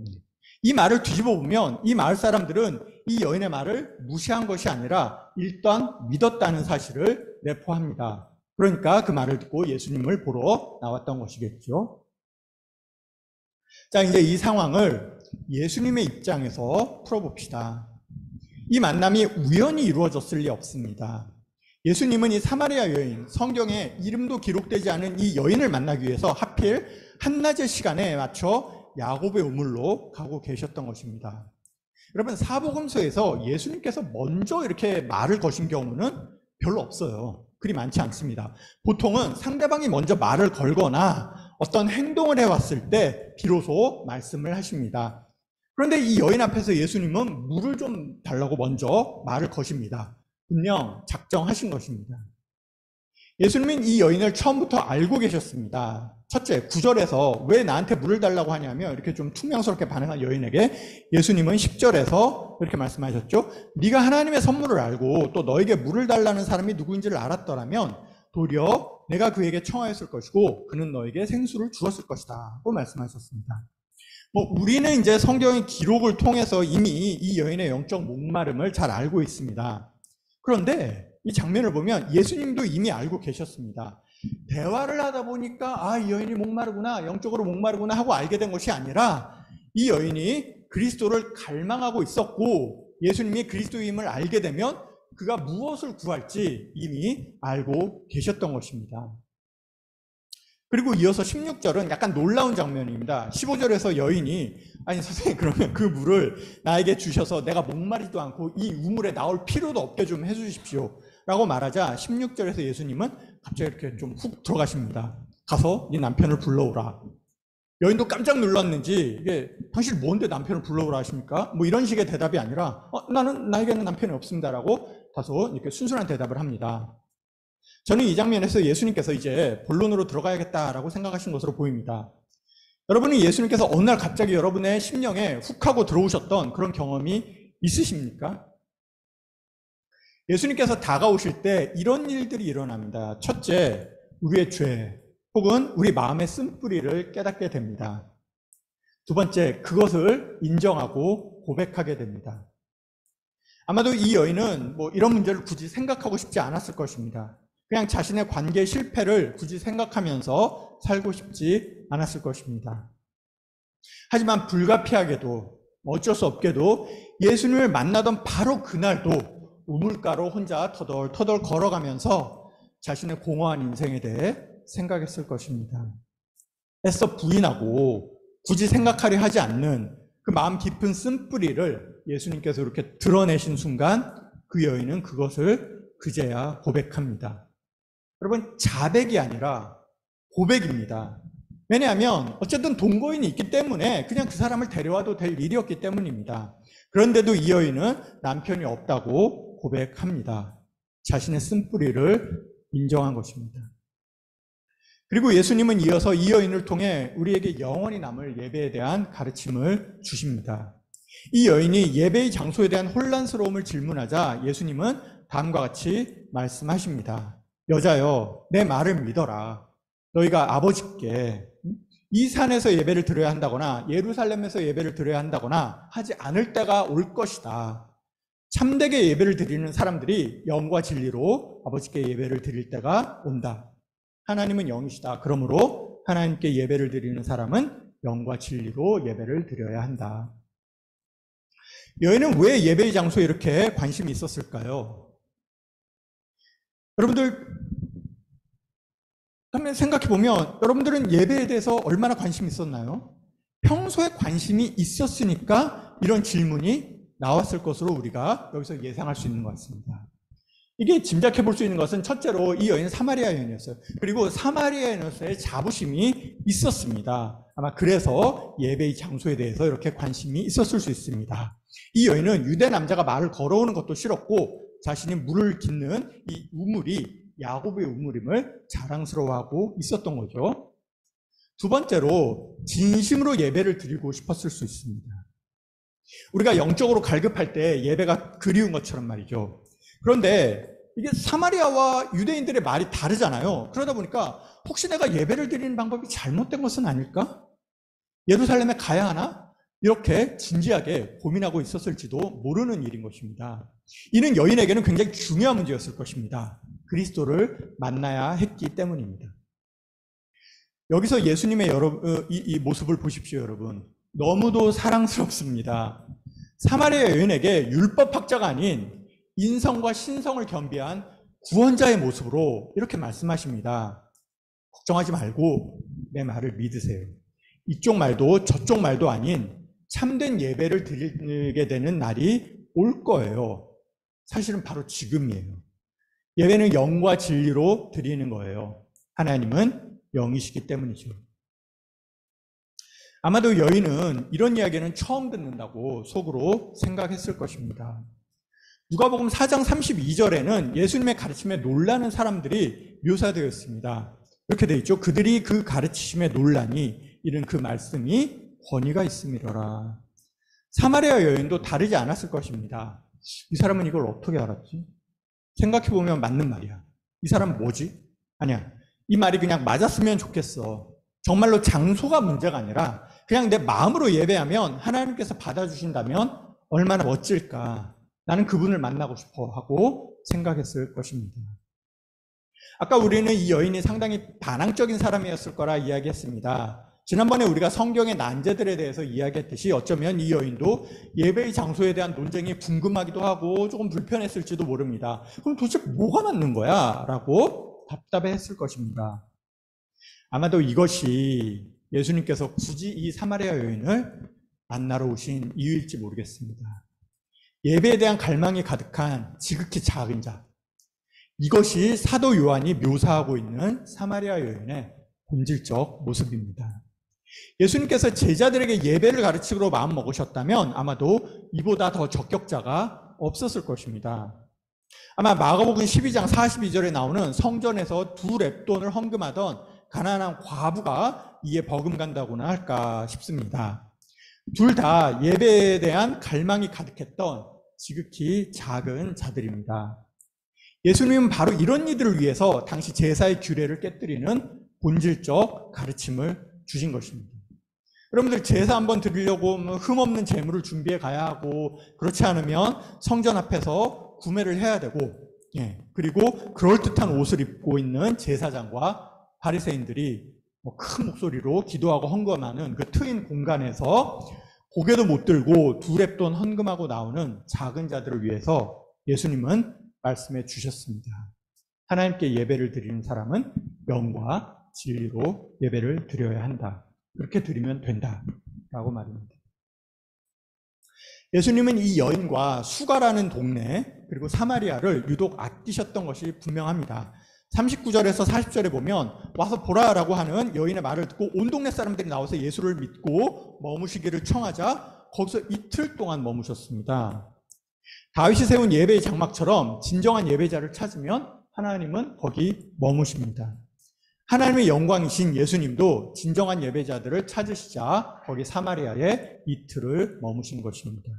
이 말을 뒤집어 보면 이 마을 사람들은 이 여인의 말을 무시한 것이 아니라 일단 믿었다는 사실을 내포합니다. 그러니까 그 말을 듣고 예수님을 보러 나왔던 것이겠죠. 자, 이제 이 상황을 예수님의 입장에서 풀어봅시다. 이 만남이 우연히 이루어졌을 리 없습니다. 예수님은 이 사마리아 여인, 성경에 이름도 기록되지 않은 이 여인을 만나기 위해서 하필 한낮의 시간에 맞춰 야곱의 우물로 가고 계셨던 것입니다. 여러분, 사복음서에서 예수님께서 먼저 이렇게 말을 거신 경우는 별로 없어요. 그리 많지 않습니다. 보통은 상대방이 먼저 말을 걸거나 어떤 행동을 해왔을 때 비로소 말씀을 하십니다. 그런데 이 여인 앞에서 예수님은 물을 좀 달라고 먼저 말을 거십니다. 분명 작정하신 것입니다. 예수님은 이 여인을 처음부터 알고 계셨습니다. 첫째, 9절에서 왜 나한테 물을 달라고 하냐며 이렇게 좀 퉁명스럽게 반응한 여인에게 예수님은 10절에서 이렇게 말씀하셨죠. 네가 하나님의 선물을 알고 또 너에게 물을 달라는 사람이 누구인지를 알았더라면 도리어 내가 그에게 청하였을 것이고 그는 너에게 생수를 주었을 것이다 고 말씀하셨습니다. 우리는 이제 성경의 기록을 통해서 이미 이 여인의 영적 목마름을 잘 알고 있습니다. 그런데 이 장면을 보면 예수님도 이미 알고 계셨습니다. 대화를 하다 보니까 이 여인이 목마르구나, 영적으로 목마르구나 하고 알게 된 것이 아니라 이 여인이 그리스도를 갈망하고 있었고 예수님이 그리스도임을 알게 되면 그가 무엇을 구할지 이미 알고 계셨던 것입니다. 그리고 이어서 16절은 약간 놀라운 장면입니다. 15절에서 여인이 아니 선생님, 그러면 그 물을 나에게 주셔서 내가 목마르지도 않고 이 우물에 나올 필요도 없게 좀 해주십시오 라고 말하자 16절에서 예수님은 갑자기 이렇게 좀 훅 들어가십니다. 가서 네 남편을 불러오라. 여인도 깜짝 놀랐는지 이게 당신 뭔데 남편을 불러오라 하십니까? 이런 식의 대답이 아니라 나에게는 남편이 없습니다라고 다소 이렇게 순순한 대답을 합니다. 저는 이 장면에서 예수님께서 이제 본론으로 들어가야겠다라고 생각하신 것으로 보입니다. 여러분이 예수님께서 어느 날 갑자기 여러분의 심령에 훅 하고 들어오셨던 그런 경험이 있으십니까? 예수님께서 다가오실 때 이런 일들이 일어납니다. 첫째, 우리의 죄 혹은 우리 마음의 쓴뿌리를 깨닫게 됩니다. 두 번째, 그것을 인정하고 고백하게 됩니다. 아마도 이 여인은 이런 문제를 굳이 생각하고 싶지 않았을 것입니다. 그냥 자신의 관계 실패를 굳이 생각하면서 살고 싶지 않았을 것입니다. 하지만 불가피하게도 어쩔 수 없게도 예수님을 만나던 바로 그날도 우물가로 혼자 터덜터덜 걸어가면서 자신의 공허한 인생에 대해 생각했을 것입니다. 애써 부인하고 굳이 생각하려 하지 않는 그 마음 깊은 쓴뿌리를 예수님께서 이렇게 드러내신 순간 그 여인은 그것을 그제야 고백합니다. 여러분, 자백이 아니라 고백입니다. 왜냐하면 어쨌든 동거인이 있기 때문에 그냥 그 사람을 데려와도 될 일이었기 때문입니다. 그런데도 이 여인은 남편이 없다고 고백합니다. 자신의 쓴뿌리를 인정한 것입니다. 그리고 예수님은 이어서 이 여인을 통해 우리에게 영원히 남을 예배에 대한 가르침을 주십니다. 이 여인이 예배의 장소에 대한 혼란스러움을 질문하자 예수님은 다음과 같이 말씀하십니다. 여자여, 내 말을 믿어라. 너희가 아버지께 이 산에서 예배를 드려야 한다거나 예루살렘에서 예배를 드려야 한다거나 하지 않을 때가 올 것이다. 참되게 예배를 드리는 사람들이 영과 진리로 아버지께 예배를 드릴 때가 온다. 하나님은 영이시다. 그러므로 하나님께 예배를 드리는 사람은 영과 진리로 예배를 드려야 한다. 여인은 왜 예배의 장소에 이렇게 관심이 있었을까요? 여러분들 한번 생각해 보면 여러분들은 예배에 대해서 얼마나 관심이 있었나요? 평소에 관심이 있었으니까 이런 질문이 나왔을 것으로 우리가 여기서 예상할 수 있는 것 같습니다. 이게 짐작해 볼 수 있는 것은 첫째로 이 여인은 사마리아 여인이었어요. 그리고 사마리아 여인으로서의 자부심이 있었습니다. 아마 그래서 예배의 장소에 대해서 이렇게 관심이 있었을 수 있습니다. 이 여인은 유대 남자가 말을 걸어오는 것도 싫었고 자신이 물을 깃는 이 우물이 야곱의 우물임을 자랑스러워하고 있었던 거죠. 두 번째로 진심으로 예배를 드리고 싶었을 수 있습니다. 우리가 영적으로 갈급할 때 예배가 그리운 것처럼 말이죠. 그런데 이게 사마리아와 유대인들의 말이 다르잖아요. 그러다 보니까 혹시 내가 예배를 드리는 방법이 잘못된 것은 아닐까? 예루살렘에 가야 하나? 이렇게 진지하게 고민하고 있었을지도 모르는 일인 것입니다. 이는 여인에게는 굉장히 중요한 문제였을 것입니다. 그리스도를 만나야 했기 때문입니다. 여기서 예수님의 이 모습을 보십시오, 여러분. 너무도 사랑스럽습니다. 사마리아 여인에게 율법학자가 아닌 인성과 신성을 겸비한 구원자의 모습으로 이렇게 말씀하십니다. 걱정하지 말고 내 말을 믿으세요. 이쪽 말도 저쪽 말도 아닌 참된 예배를 드리게 되는 날이 올 거예요. 사실은 바로 지금이에요. 예배는 영과 진리로 드리는 거예요. 하나님은 영이시기 때문이죠. 아마도 여인은 이런 이야기는 처음 듣는다고 속으로 생각했을 것입니다. 누가복음 4장 32절에는 예수님의 가르침에 놀라는 사람들이 묘사되어 있습니다. 이렇게 되어 있죠. 그들이 그 가르치심에 놀라니 이는 그 말씀이 권위가 있음이로라. 사마리아 여인도 다르지 않았을 것입니다. 이 사람은 이걸 어떻게 알았지? 생각해보면 맞는 말이야. 이 사람은 뭐지? 아니야. 이 말이 그냥 맞았으면 좋겠어. 정말로 장소가 문제가 아니라 그냥 내 마음으로 예배하면 하나님께서 받아주신다면 얼마나 멋질까. 나는 그분을 만나고 싶어 하고 생각했을 것입니다. 아까 우리는 이 여인이 상당히 반항적인 사람이었을 거라 이야기했습니다. 지난번에 우리가 성경의 난제들에 대해서 이야기했듯이 어쩌면 이 여인도 예배의 장소에 대한 논쟁이 궁금하기도 하고 조금 불편했을지도 모릅니다. 그럼 도대체 뭐가 맞는 거야? 라고 답답해했을 것입니다. 아마도 이것이 예수님께서 굳이 이 사마리아 여인을 만나러 오신 이유일지 모르겠습니다. 예배에 대한 갈망이 가득한 지극히 작은 자, 이것이 사도 요한이 묘사하고 있는 사마리아 여인의 본질적 모습입니다. 예수님께서 제자들에게 예배를 가르치기로 마음먹으셨다면 아마도 이보다 더 적격자가 없었을 것입니다. 아마 마가복음 12장 42절에 나오는 성전에서 2렙돈을 헌금하던 가난한 과부가 이에 버금간다고나 할까 싶습니다. 둘 다 예배에 대한 갈망이 가득했던 지극히 작은 자들입니다. 예수님은 바로 이런 이들을 위해서 당시 제사의 규례를 깨뜨리는 본질적 가르침을 주신 것입니다. 여러분들 제사 한번 드리려고 흠없는 재물을 준비해 가야 하고 그렇지 않으면 성전 앞에서 구매를 해야 되고 그리고 그럴듯한 옷을 입고 있는 제사장과 바리새인들이 큰 목소리로 기도하고 헌금하는 그 트인 공간에서 고개도 못 들고 2렙돈 헌금하고 나오는 작은 자들을 위해서 예수님은 말씀해 주셨습니다. 하나님께 예배를 드리는 사람은 영과 진리로 예배를 드려야 한다. 그렇게 드리면 된다라고 말입니다. 예수님은 이 여인과 수가라는 동네 그리고 사마리아를 유독 아끼셨던 것이 분명합니다. 39절에서 40절에 보면 와서 보라라고 하는 여인의 말을 듣고 온 동네 사람들이 나와서 예수를 믿고 머무시기를 청하자 거기서 이틀 동안 머무셨습니다. 다윗이 세운 예배의 장막처럼 진정한 예배자를 찾으면 하나님은 거기 머무십니다. 하나님의 영광이신 예수님도 진정한 예배자들을 찾으시자 거기 사마리아에 이틀을 머무신 것입니다.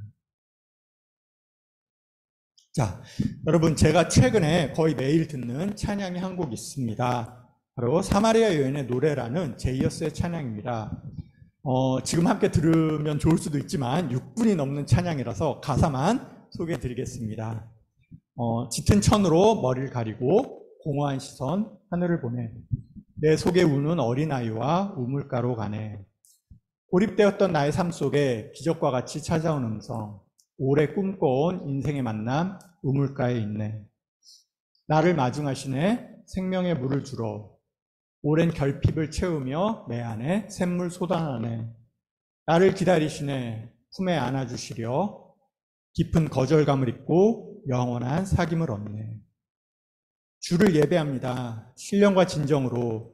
자, 여러분 제가 최근에 거의 매일 듣는 찬양이 한 곡 있습니다. 바로 사마리아 여인의 노래라는 제이어스의 찬양입니다. 지금 함께 들으면 좋을 수도 있지만 6분이 넘는 찬양이라서 가사만 소개해 드리겠습니다. 짙은 천으로 머리를 가리고 공허한 시선 하늘을 보내 내 속에 우는 어린아이와 우물가로 가네. 고립되었던 나의 삶 속에 기적과 같이 찾아온 음성, 오래 꿈꿔온 인생의 만남 우물가에 있네. 나를 마중하시네. 생명의 물을 주러 오랜 결핍을 채우며 내 안에 샘물 쏟아나네. 나를 기다리시네. 품에 안아주시려 깊은 거절감을 잊고 영원한 사귐을 얻네. 주를 예배합니다. 신령과 진정으로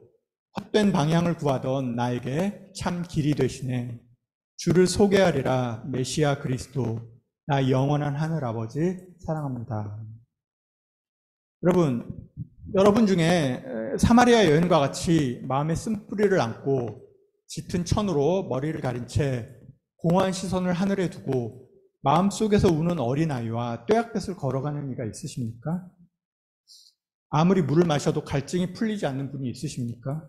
헛된 방향을 구하던 나에게 참 길이 되시네. 주를 소개하리라. 메시아 그리스도, 나 영원한 하늘 아버지 사랑합니다. 여러분 중에 사마리아 여인과 같이 마음에 쓴뿌리를 안고 짙은 천으로 머리를 가린 채 공허한 시선을 하늘에 두고 마음속에서 우는 어린아이와 뙤약볕을 걸어가는 이가 있으십니까? 아무리 물을 마셔도 갈증이 풀리지 않는 분이 있으십니까?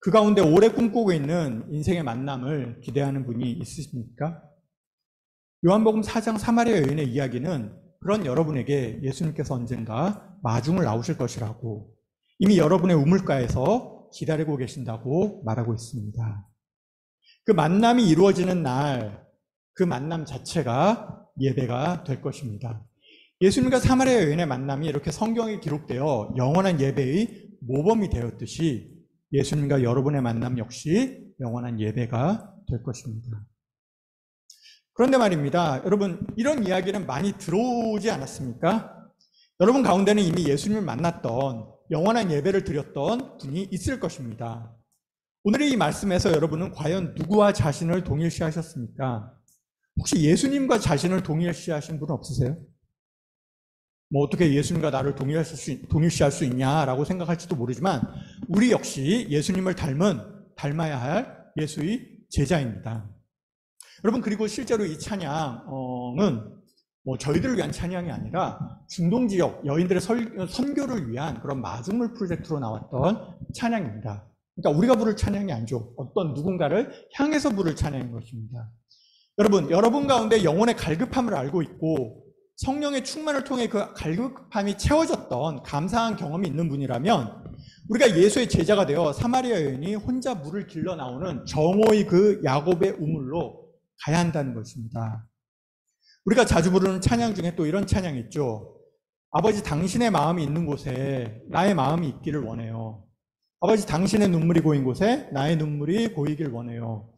그 가운데 오래 꿈꾸고 있는 인생의 만남을 기대하는 분이 있으십니까? 요한복음 4장 사마리아 여인의 이야기는 그런 여러분에게 예수님께서 언젠가 마중을 나오실 것이라고, 이미 여러분의 우물가에서 기다리고 계신다고 말하고 있습니다. 그 만남이 이루어지는 날, 그 만남 자체가 예배가 될 것입니다. 예수님과 사마리아 여인의 만남이 이렇게 성경에 기록되어 영원한 예배의 모범이 되었듯이 예수님과 여러분의 만남 역시 영원한 예배가 될 것입니다. 그런데 말입니다. 여러분, 이런 이야기는 많이 들어오지 않았습니까? 여러분 가운데는 이미 예수님을 만났던, 영원한 예배를 드렸던 분이 있을 것입니다. 오늘의 이 말씀에서 여러분은 과연 누구와 자신을 동일시하셨습니까? 혹시 예수님과 자신을 동일시하신 분 없으세요? 어떻게 예수님과 나를 동일시할 수 있냐라고 생각할지도 모르지만 우리 역시 예수님을 닮아야 할 예수의 제자입니다. 여러분, 그리고 실제로 이 찬양은 저희들을 위한 찬양이 아니라 중동 지역 여인들의 선교를 위한 그런 마중물 프로젝트로 나왔던 찬양입니다. 그러니까 우리가 부를 찬양이 아니죠. 어떤 누군가를 향해서 부를 찬양인 것입니다. 여러분 가운데 영혼의 갈급함을 알고 있고 성령의 충만을 통해 그 갈급함이 채워졌던 감사한 경험이 있는 분이라면 우리가 예수의 제자가 되어 사마리아 여인이 혼자 물을 길러 나오는 정오의 그 야곱의 우물로 가야 한다는 것입니다. 우리가 자주 부르는 찬양 중에 또 이런 찬양이 있죠. 아버지, 당신의 마음이 있는 곳에 나의 마음이 있기를 원해요. 아버지, 당신의 눈물이 고인 곳에 나의 눈물이 고이길 원해요.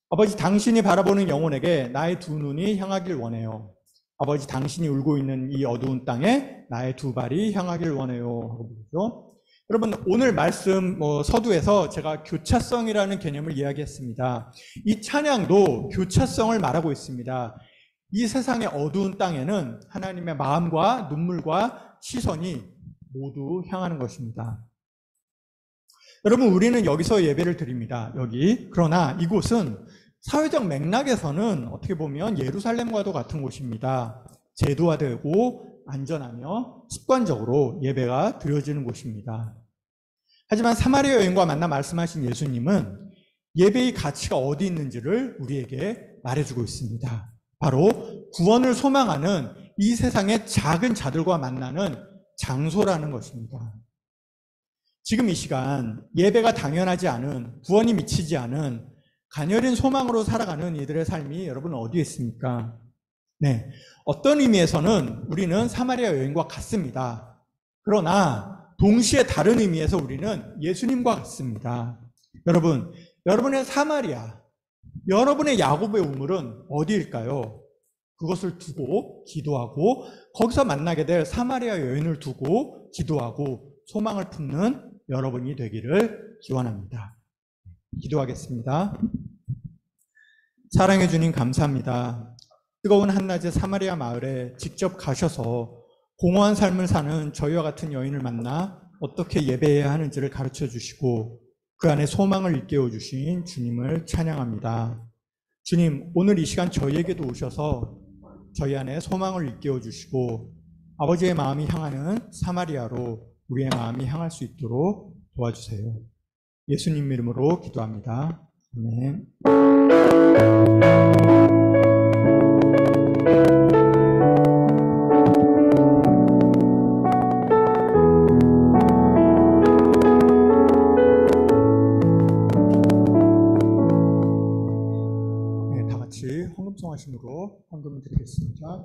아버지, 당신이 바라보는 영혼에게 나의 두 눈이 향하길 원해요. 아버지, 당신이 울고 있는 이 어두운 땅에 나의 두 발이 향하길 원해요. 하고 부르죠. 여러분, 오늘 말씀 서두에서 제가 교차성이라는 개념을 이야기했습니다. 이 찬양도 교차성을 말하고 있습니다. 이 세상의 어두운 땅에는 하나님의 마음과 눈물과 시선이 모두 향하는 것입니다. 여러분, 우리는 여기서 예배를 드립니다. 그러나 이곳은 사회적 맥락에서는 어떻게 보면 예루살렘과도 같은 곳입니다. 제도화되고 안전하며 습관적으로 예배가 드려지는 곳입니다. 하지만 사마리아 여인과 만나 말씀하신 예수님은 예배의 가치가 어디 있는지를 우리에게 말해주고 있습니다. 바로 구원을 소망하는 이 세상의 작은 자들과 만나는 장소라는 것입니다. 지금 이 시간 예배가 당연하지 않은, 구원이 미치지 않은 가녀린 소망으로 살아가는 이들의 삶이 여러분 어디에 있습니까? 네, 어떤 의미에서는 우리는 사마리아 여인과 같습니다. 그러나 동시에 다른 의미에서 우리는 예수님과 같습니다. 여러분의 사마리아, 여러분의 야곱의 우물은 어디일까요? 그것을 두고 기도하고 거기서 만나게 될 사마리아 여인을 두고 기도하고 소망을 품는 여러분이 되기를 기원합니다. 기도하겠습니다. 사랑해 주님 감사합니다. 뜨거운 한낮의 사마리아 마을에 직접 가셔서 공허한 삶을 사는 저희와 같은 여인을 만나 어떻게 예배해야 하는지를 가르쳐 주시고 그 안에 소망을 일깨워 주신 주님을 찬양합니다. 주님, 오늘 이 시간 저희에게도 오셔서 저희 안에 소망을 일깨워 주시고 아버지의 마음이 향하는 사마리아로 우리의 마음이 향할 수 있도록 도와주세요. 예수님 이름으로 기도합니다. 아멘. 네, 다 같이 헌금송하심으로 헌금을 드리겠습니다.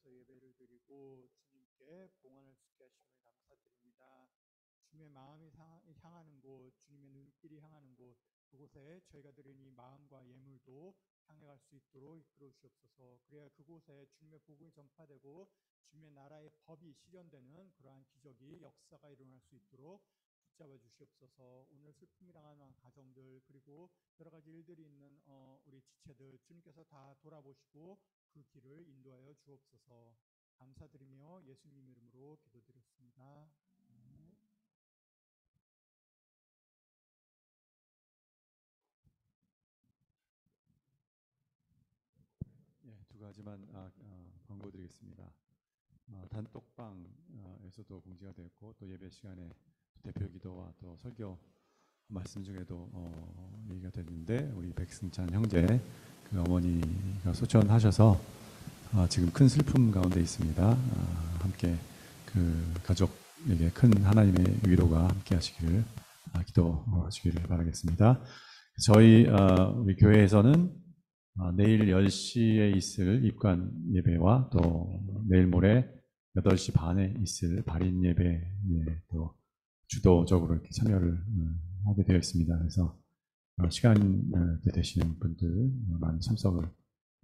예배를 드리고 주님께 봉헌을 주게 하심을 감사드립니다. 주님의 마음이 향하는 곳, 주님의 눈길이 향하는 곳, 그곳에 저희가 드린 이 마음과 예물도 향해갈 수 있도록 이끌어 주옵소서. 그래야 그곳에 주님의 복음이 전파되고 주님의 나라의 법이 실현되는 그러한 기적이 역사가 일어날 수 있도록 붙잡아 주시옵소서. 오늘 슬픔이 당하는 가정들 그리고 여러 가지 일들이 있는 우리 지체들 주님께서 다 돌아보시고 그 길을 인도하여 주옵소서. 감사드리며 예수님 이름으로 기도드렸습니다. 두 가지만 광고드리겠습니다. 단톡방에서도 공지가 되었고 또 예배 시간에 대표 기도와 또 설교 말씀 중에도 얘기가 됐는데 우리 백승찬 형제 그 어머니가 소천하셔서 지금 큰 슬픔 가운데 있습니다. 함께 그 가족에게 큰 하나님의 위로가 함께 하시기를 기도하시기를 바라겠습니다. 저희 우리 교회에서는 내일 10시에 있을 입관 예배와 또 내일 모레 8시 반에 있을 발인 예배에 또 주도적으로 이렇게 참여를 하게 되어 있습니다. 그래서 시간 되시는 분들 많은 참석을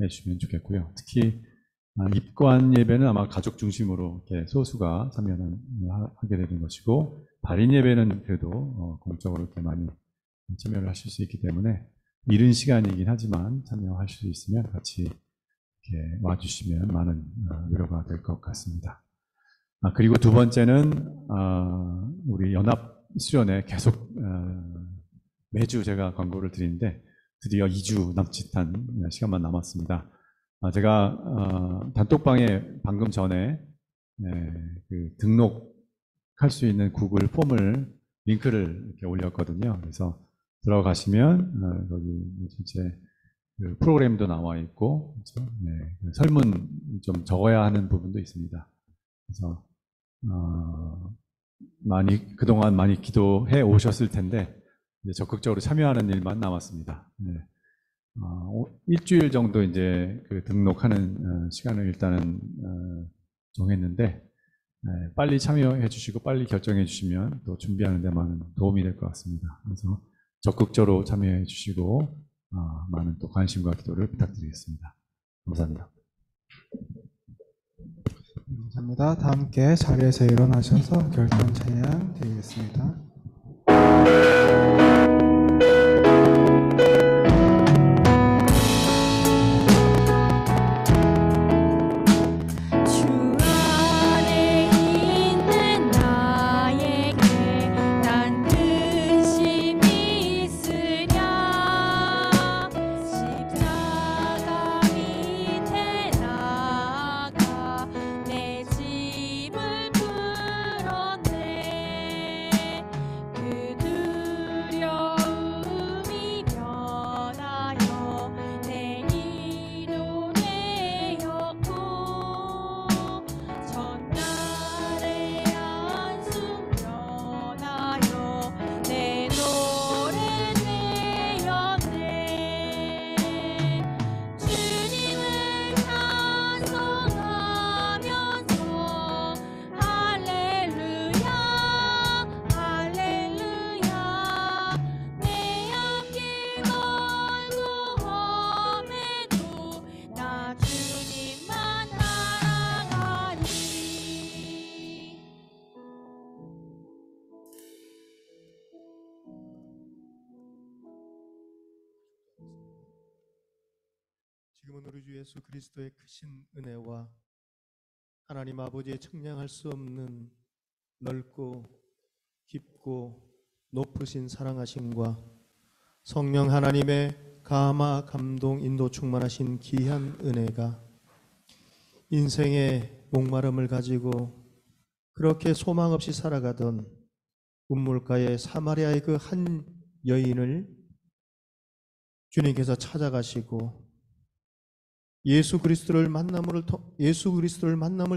해주시면 좋겠고요. 특히 입관 예배는 아마 가족 중심으로 이렇게 소수가 참여를 하게 되는 것이고 발인 예배는 그래도 공적으로 이렇게 많이 참여를 하실 수 있기 때문에 이른 시간이긴 하지만 참여하실 수 있으면 같이 이렇게 와주시면 많은 위로가 될 것 같습니다. 그리고 두 번째는 우리 연합 수련회 계속 매주 제가 광고를 드리는데 드디어 2주 남짓한 시간만 남았습니다. 제가 단톡방에 방금 전에 그 등록할 수 있는 구글 폼을 링크를 이렇게 올렸거든요. 그래서 들어가시면 거기 전체 그 프로그램도 나와 있고 그렇죠? 설문 좀 적어야 하는 부분도 있습니다. 그래서 그동안 많이 기도해 오셨을 텐데 이제 적극적으로 참여하는 일만 남았습니다. 일주일 정도 이제 그 등록하는 시간을 일단은 정했는데 빨리 참여해 주시고 빨리 결정해 주시면 또 준비하는 데 많은 도움이 될 것 같습니다. 그래서 적극적으로 참여해 주시고 많은 또 관심과 기도를 부탁드리겠습니다. 감사합니다. 감사합니다. 다 함께 자리에서 일어나셔서 결단 찬양 드리겠습니다. 주 안에 있는 나의 이름은 우리 주 예수 그리스도의 크신 은혜와 하나님 아버지의 측량할 수 없는 넓고 깊고 높으신 사랑하심과 성령 하나님의 감화 감동 인도 충만하신 귀한 은혜가 인생의 목마름을 가지고 그렇게 소망 없이 살아가던 우물가의 사마리아의 그 한 여인을 주님께서 찾아가시고 예수 그리스도를 만남을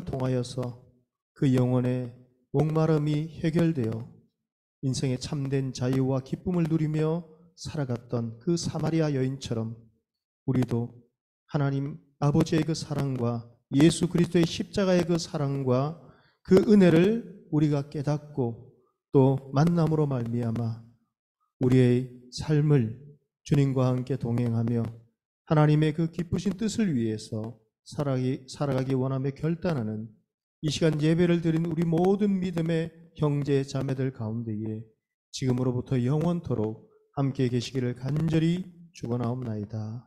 통하여서 그 영혼의 목마름이 해결되어 인생의 참된 자유와 기쁨을 누리며 살아갔던 그 사마리아 여인처럼 우리도 하나님 아버지의 그 사랑과 예수 그리스도의 십자가의 그 사랑과 그 은혜를 우리가 깨닫고 또 만남으로 말미암아 우리의 삶을 주님과 함께 동행하며 하나님의 그 기쁘신 뜻을 위해서 살아가기 원하며 결단하는 이 시간 예배를 드린 우리 모든 믿음의 형제 자매들 가운데에 지금으로부터 영원토록 함께 계시기를 간절히 축원하옵나이다.